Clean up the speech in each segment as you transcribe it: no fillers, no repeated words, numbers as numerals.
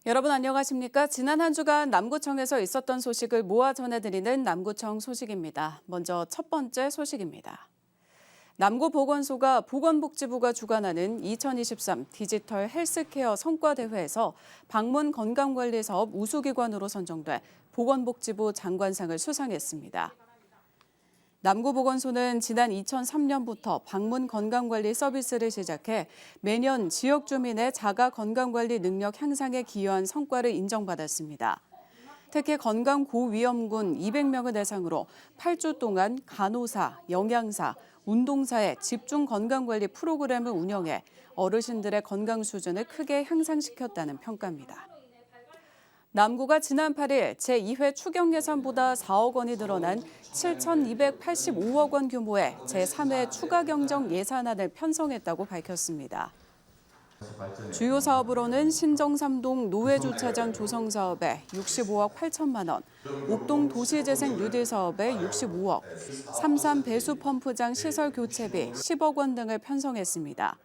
여러분 안녕하십니까? 지난 한 주간 남구청에서 있었던 소식을 모아 전해드리는 남구청 소식입니다. 먼저 첫 번째 소식입니다. 남구보건소가 보건복지부가 주관하는 2023 디지털 헬스케어 성과대회에서 방문 건강관리 사업 우수기관으로 선정돼 보건복지부 장관상을 수상했습니다. 남구보건소는 지난 2003년부터 방문 건강관리 서비스를 시작해 매년 지역 주민의 자가 건강관리 능력 향상에 기여한 성과를 인정받았습니다. 특히 건강 고위험군 200명을 대상으로 8주 동안 간호사, 영양사, 운동사의 집중 건강관리 프로그램을 운영해 어르신들의 건강 수준을 크게 향상시켰다는 평가입니다. 남구가 지난 8일 제2회 추경 예산보다 4억 원이 늘어난 7,285억 원 규모의 제3회 추가 경정 예산안을 편성했다고 밝혔습니다. 주요 사업으로는 신정3동 노회주차장 조성 사업에 65억 8천만 원, 옥동 도시재생 뉴딜 사업에 65억, 3.3 배수펌프장 시설 교체비 10억 원 등을 편성했습니다.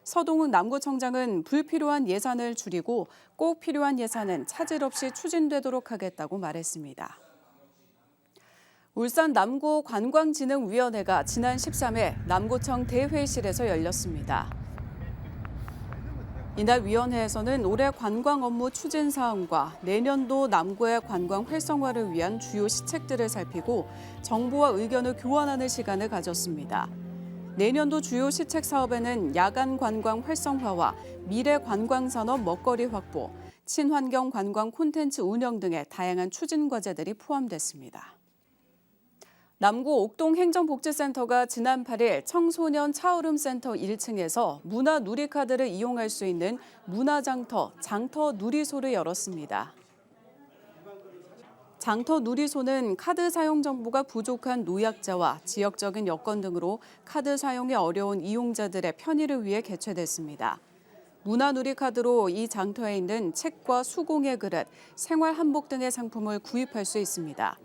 서동욱 남구청장은 불필요한 예산을 줄이고 꼭 필요한 예산은 차질 없이 추진되도록 하겠다고 말했습니다. 울산 남구관광진흥위원회가 지난 13일 남구청 대회의실에서 열렸습니다. 이날 위원회에서는 올해 관광 업무 추진 사항과 내년도 남구의 관광 활성화를 위한 주요 시책들을 살피고 정보와 의견을 교환하는 시간을 가졌습니다. 내년도 주요 시책 사업에는 야간 관광 활성화와 미래 관광 산업 먹거리 확보, 친환경 관광 콘텐츠 운영 등의 다양한 추진 과제들이 포함됐습니다. 남구 옥동 행정복지센터가 지난 8일 청소년 차오름센터 1층에서 문화 누리카드를 이용할 수 있는 문화장터, 장터 누리소를 열었습니다. 장터 누리소는 카드 사용 정보가 부족한 노약자와 지역적인 여건 등으로 카드 사용이 어려운 이용자들의 편의를 위해 개최됐습니다. 문화누리카드로 이 장터에 있는 책과 수공예 그릇, 생활 한복 등의 상품을 구입할 수 있습니다.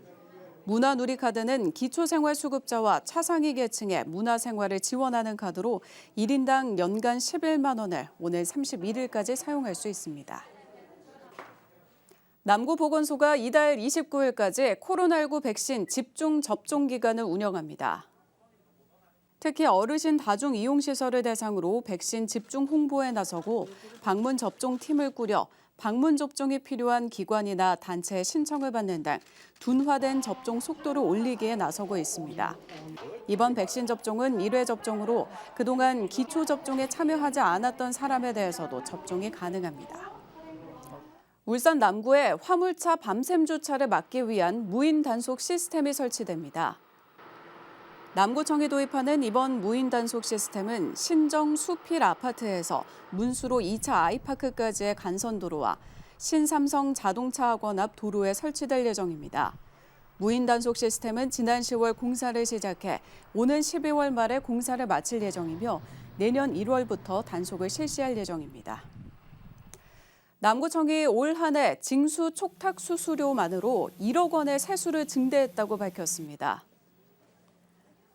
문화누리카드는 기초생활수급자와 차상위 계층의 문화생활을 지원하는 카드로 1인당 연간 11만 원을 오늘 31일까지 사용할 수 있습니다. 남구보건소가 이달 29일까지 코로나19 백신 집중 접종 기간을 운영합니다. 특히 어르신 다중 이용시설을 대상으로 백신 집중 홍보에 나서고 방문 접종팀을 꾸려 방문 접종이 필요한 기관이나 단체의 신청을 받는 등 둔화된 접종 속도를 올리기에 나서고 있습니다. 이번 백신 접종은 1회 접종으로 그동안 기초 접종에 참여하지 않았던 사람에 대해서도 접종이 가능합니다. 울산 남구에 화물차 밤샘 주차를 막기 위한 무인 단속 시스템이 설치됩니다. 남구청이 도입하는 이번 무인 단속 시스템은 신정 수필 아파트에서 문수로 2차 아이파크까지의 간선도로와 신삼성 자동차 학원 앞 도로에 설치될 예정입니다. 무인 단속 시스템은 지난 10월 공사를 시작해 오는 12월 말에 공사를 마칠 예정이며 내년 1월부터 단속을 실시할 예정입니다. 남구청이 올 한 해 징수 촉탁 수수료만으로 1억 원의 세수를 증대했다고 밝혔습니다.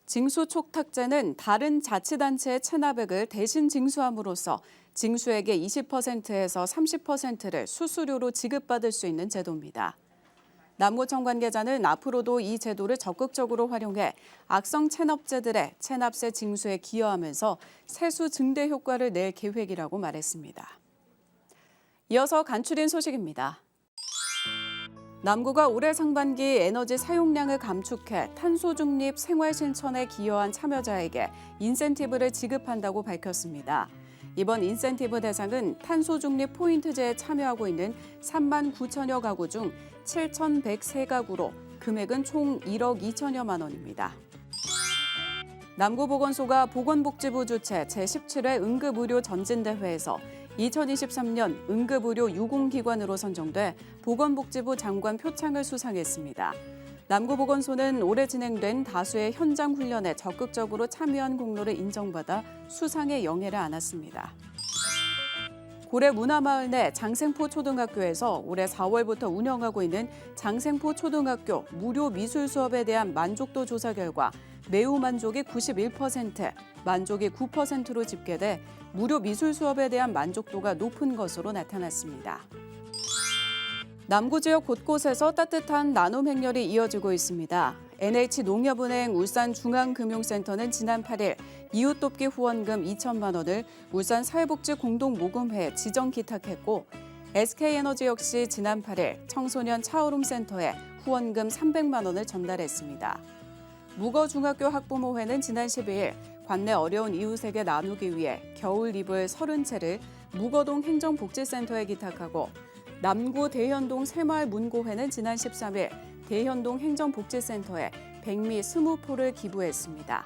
징수 촉탁제는 다른 자치단체의 체납액을 대신 징수함으로써 징수액의 20%에서 30%를 수수료로 지급받을 수 있는 제도입니다. 남구청 관계자는 앞으로도 이 제도를 적극적으로 활용해 악성 체납제들의 체납세 징수에 기여하면서 세수 증대 효과를 낼 계획이라고 말했습니다. 이어서 간추린 소식입니다. 남구가 올해 상반기 에너지 사용량을 감축해 탄소 중립 생활 실천에 기여한 참여자에게 인센티브를 지급한다고 밝혔습니다. 이번 인센티브 대상은 탄소 중립 포인트제에 참여하고 있는 3만 9천여 가구 중 7,103가구로 금액은 총 1억 2천여만 원입니다. 남구보건소가 보건복지부 주최 제17회 응급의료 전진대회에서 2023년 응급의료 유공기관으로 선정돼 보건복지부 장관 표창을 수상했습니다. 남구보건소는 올해 진행된 다수의 현장 훈련에 적극적으로 참여한 공로를 인정받아 수상의 영예를 안았습니다. 고래 문화마을 내 장생포 초등학교에서 올해 4월부터 운영하고 있는 장생포 초등학교 무료 미술 수업에 대한 만족도 조사 결과 매우 만족이 91%, 만족이 9%로 집계돼 무료 미술 수업에 대한 만족도가 높은 것으로 나타났습니다. 남구 지역 곳곳에서 따뜻한 나눔 행렬이 이어지고 있습니다. NH농협은행 울산중앙금융센터는 지난 8일 이웃 돕기 후원금 2천만 원을 울산사회복지공동모금회에 지정 기탁했고, SK에너지 역시 지난 8일 청소년 차오름센터에 후원금 300만 원을 전달했습니다. 무거중학교 학부모회는 지난 12일 관내 어려운 이웃에게 나누기 위해 겨울 이불 30채를 무거동 행정복지센터에 기탁하고, 남구 대현동 새마을 문고회는 지난 13일 대현동 행정복지센터에 백미 20포를 기부했습니다.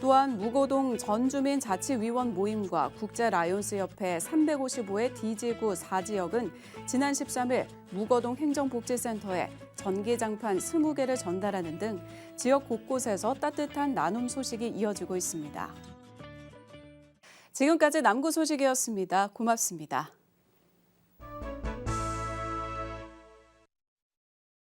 또한 무고동 전주민 자치위원 모임과 국제라이온스협회 355회 D지구 4지역은 지난 13일 무거동 행정복지센터에 전기장판 20개를 전달하는 등 지역 곳곳에서 따뜻한 나눔 소식이 이어지고 있습니다. 지금까지 남구 소식이었습니다. 고맙습니다.